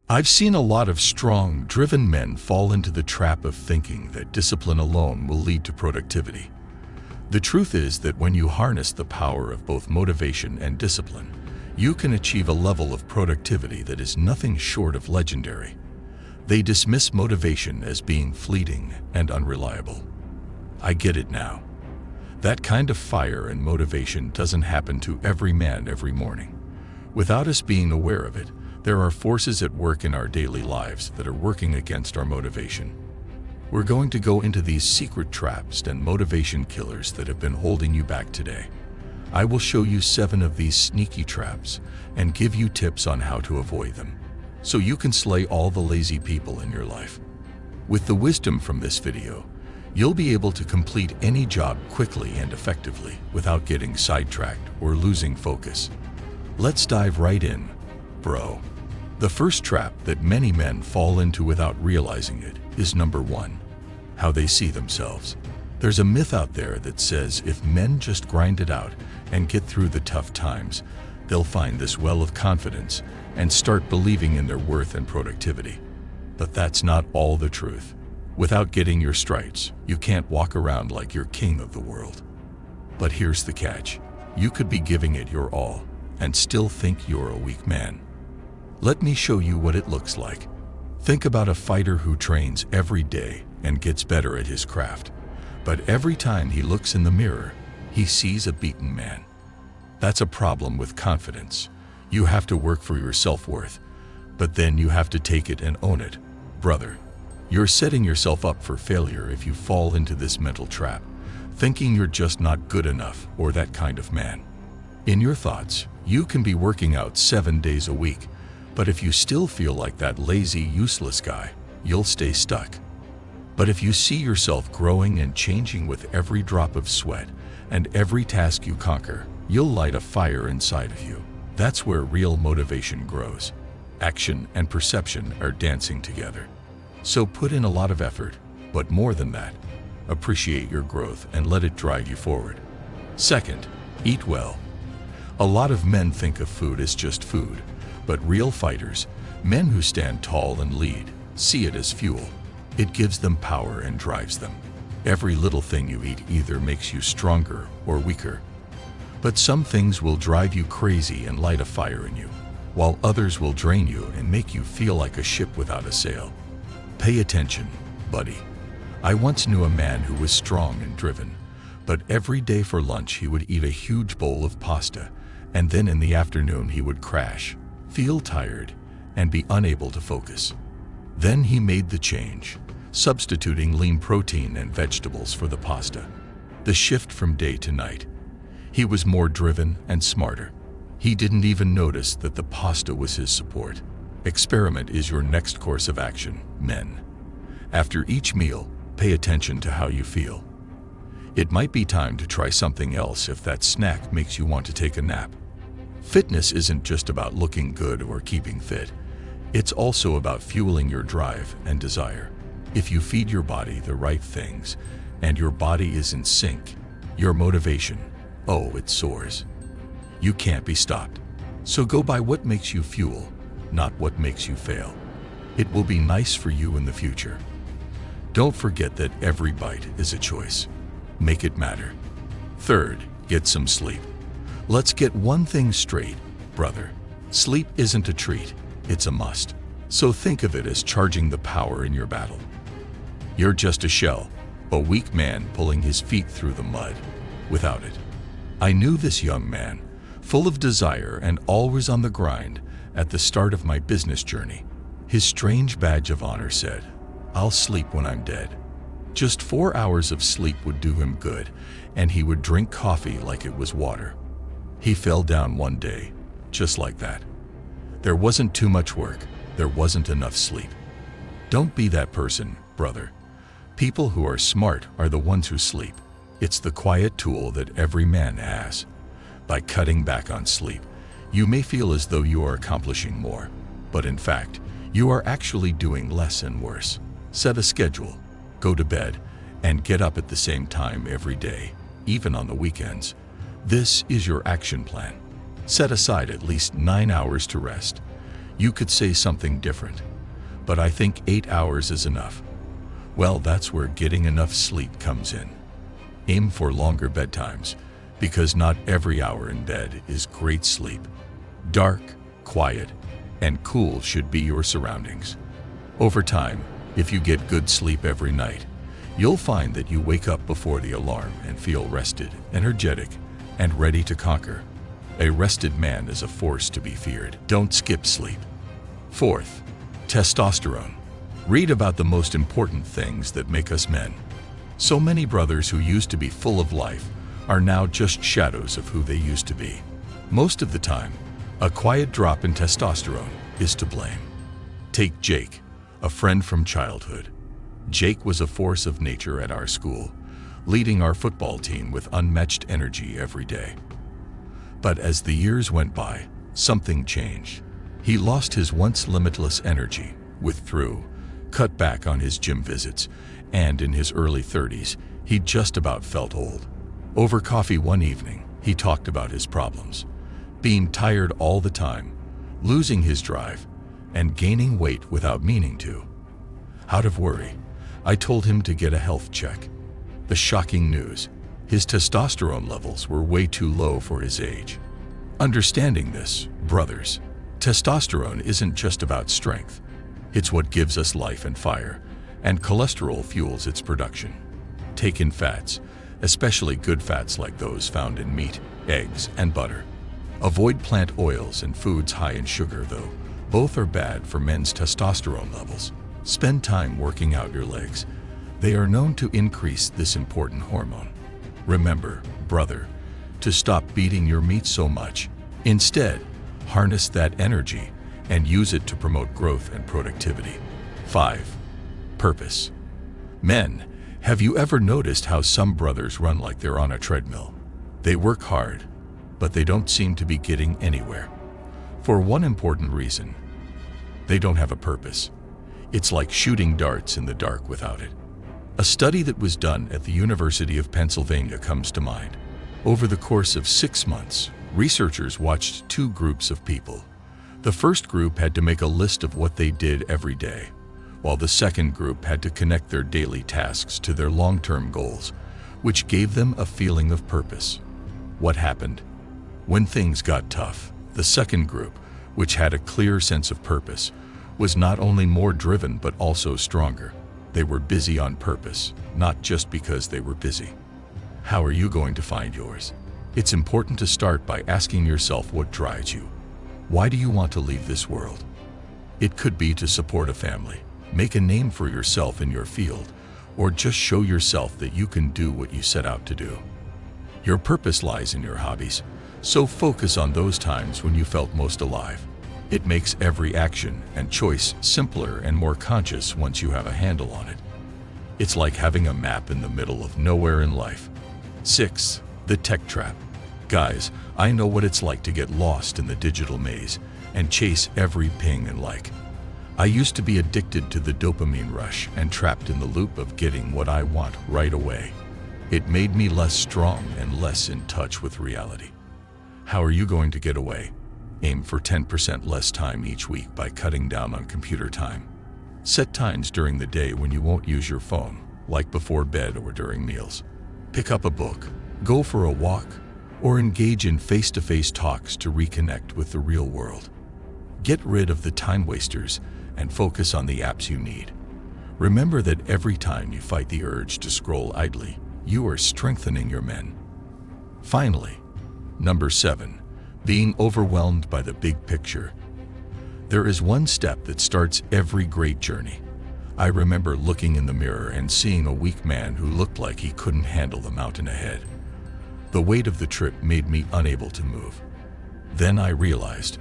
I've seen a lot of strong, driven men fall into the trap of thinking that discipline alone will lead to productivity. The truth is that when you harness the power of both motivation and discipline, you can achieve a level of productivity that is nothing short of legendary. They dismiss motivation as being fleeting and unreliable. I get it now. That kind of fire and motivation doesn't happen to every man every morning. Without us being aware of it, there are forces at work in our daily lives that are working against our motivation. We're going to go into these secret traps and motivation killers that have been holding you back today. I will show you 7 of these sneaky traps and give you tips on how to avoid them, so you can slay all the lazy people in your life. With the wisdom from this video, you'll be able to complete any job quickly and effectively without getting sidetracked or losing focus. Let's dive right in, bro. The first trap that many men fall into without realizing it is number 1, how they see themselves. There's a myth out there that says if men just grind it out and get through the tough times, they'll find this well of confidence and start believing in their worth and productivity. But that's not all the truth. Without getting your stripes, you can't walk around like you're king of the world. But here's the catch. You could be giving it your all and still think you're a weak man. Let me show you what it looks like. Think about a fighter who trains every day and gets better at his craft. But every time he looks in the mirror, he sees a beaten man. That's a problem with confidence. You have to work for your self-worth, but then you have to take it and own it. Brother, you're setting yourself up for failure if you fall into this mental trap, thinking you're just not good enough or that kind of man. In your thoughts, you can be working out 7 days a week, but if you still feel like that lazy, useless guy, you'll stay stuck. But if you see yourself growing and changing with every drop of sweat and every task you conquer, you'll light a fire inside of you. That's where real motivation grows. Action and perception are dancing together. So put in a lot of effort, but more than that, appreciate your growth and let it drive you forward. Second, eat well. A lot of men think of food as just food, but real fighters, men who stand tall and lead, see it as fuel. It gives them power and drives them. Every little thing you eat either makes you stronger or weaker. But some things will drive you crazy and light a fire in you, while others will drain you and make you feel like a ship without a sail. Pay attention, buddy. I once knew a man who was strong and driven, but every day for lunch he would eat a huge bowl of pasta, and then in the afternoon he would crash, feel tired, and be unable to focus. Then he made the change, substituting lean protein and vegetables for the pasta. The shift from day to night. He was more driven and smarter. He didn't even notice that the pasta was his support. Experiment is your next course of action, men. After each meal, pay attention to how you feel. It might be time to try something else if that snack makes you want to take a nap. Fitness isn't just about looking good or keeping fit. It's also about fueling your drive and desire. If you feed your body the right things and your body is in sync, your motivation, it soars. You can't be stopped. So go by what makes you fuel, not what makes you fail. It will be nice for you in the future. Don't forget that every bite is a choice. Make it matter. Third, get some sleep. Let's get one thing straight, brother. Sleep isn't a treat, it's a must. So think of it as charging the power in your battle. You're just a shell, a weak man pulling his feet through the mud. Without it, I knew this young man, full of desire and always on the grind, at the start of my business journey. His strange badge of honor said, "I'll sleep when I'm dead." Just 4 hours of sleep would do him good, and he would drink coffee like it was water. He fell down one day, just like that. There wasn't too much work, there wasn't enough sleep. Don't be that person, brother. People who are smart are the ones who sleep. It's the quiet tool that every man has. By cutting back on sleep, you may feel as though you are accomplishing more, but in fact, you are actually doing less and worse. Set a schedule, go to bed, and get up at the same time every day, even on the weekends. This is your action plan. Set aside at least 9 hours to rest. You could say something different, but I think 8 hours is enough. Well, that's where getting enough sleep comes in. Aim for longer bedtimes, because not every hour in bed is great sleep. Dark, quiet, and cool should be your surroundings. Over time, if you get good sleep every night, you'll find that you wake up before the alarm and feel rested, energetic, and ready to conquer. A rested man is a force to be feared. Don't skip sleep. Fourth, testosterone. Read about the most important things that make us men. So many brothers who used to be full of life are now just shadows of who they used to be. Most of the time, a quiet drop in testosterone is to blame. Take Jake, a friend from childhood. Jake was a force of nature at our school, leading our football team with unmatched energy every day. But as the years went by, something changed. He lost his once limitless energy, withdrew, cut back on his gym visits, and in his early 30s, he just about felt old. Over coffee one evening, he talked about his problems, being tired all the time, losing his drive, and gaining weight without meaning to. Out of worry, I told him to get a health check. The shocking news: his testosterone levels were way too low for his age. Understanding this, brothers, testosterone isn't just about strength. It's what gives us life and fire, and cholesterol fuels its production. Take in fats, especially good fats like those found in meat, eggs, and butter. Avoid plant oils and foods high in sugar, though both are bad for men's testosterone levels. Spend time working out your legs. They are known to increase this important hormone. Remember, brother, to stop beating your meat so much. Instead, harness that energy and use it to promote growth and productivity. 5. Purpose. Men, have you ever noticed how some brothers run like they're on a treadmill? They work hard, but they don't seem to be getting anywhere. For one important reason: they don't have a purpose. It's like shooting darts in the dark without it. A study that was done at the University of Pennsylvania comes to mind. Over the course of 6 months, researchers watched 2 groups of people. The first group had to make a list of what they did every day, while the second group had to connect their daily tasks to their long-term goals, which gave them a feeling of purpose. What happened? When things got tough, the second group, which had a clear sense of purpose, was not only more driven but also stronger. They were busy on purpose, not just because they were busy. How are you going to find yours? It's important to start by asking yourself what drives you. Why do you want to leave this world? It could be to support a family, make a name for yourself in your field, or just show yourself that you can do what you set out to do. Your purpose lies in your hobbies, so focus on those times when you felt most alive. It makes every action and choice simpler and more conscious once you have a handle on it. It's like having a map in the middle of nowhere in life. 6. The tech trap. Guys, I know what it's like to get lost in the digital maze and chase every ping and like. I used to be addicted to the dopamine rush and trapped in the loop of getting what I want right away. It made me less strong and less in touch with reality. How are you going to get away? Aim for 10% less time each week by cutting down on computer time. Set times during the day when you won't use your phone, like before bed or during meals. Pick up a book, go for a walk, or engage in face-to-face talks to reconnect with the real world. Get rid of the time wasters and focus on the apps you need. Remember that every time you fight the urge to scroll idly, you are strengthening your men. Finally, number 7. Being overwhelmed by the big picture. There is one step that starts every great journey. I remember looking in the mirror and seeing a weak man who looked like he couldn't handle the mountain ahead. The weight of the trip made me unable to move. Then I realized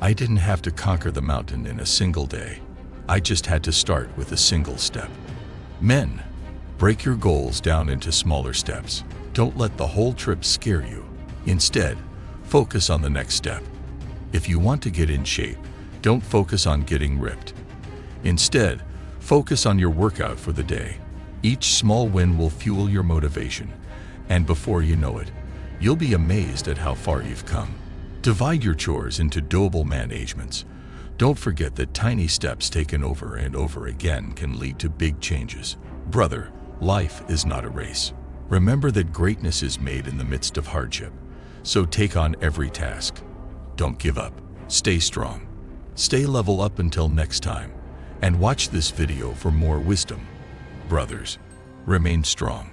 I didn't have to conquer the mountain in a single day. I just had to start with a single step. Men, break your goals down into smaller steps. Don't let the whole trip scare you. Instead, focus on the next step. If you want to get in shape, don't focus on getting ripped. Instead, focus on your workout for the day. Each small win will fuel your motivation, and before you know it, you'll be amazed at how far you've come. Divide your chores into doable managements. Don't forget that tiny steps taken over and over again can lead to big changes. Brother, life is not a race. Remember that greatness is made in the midst of hardship. So take on every task. Don't give up. Stay strong. Stay level up until next time. And watch this video for more wisdom. Brothers, remain strong.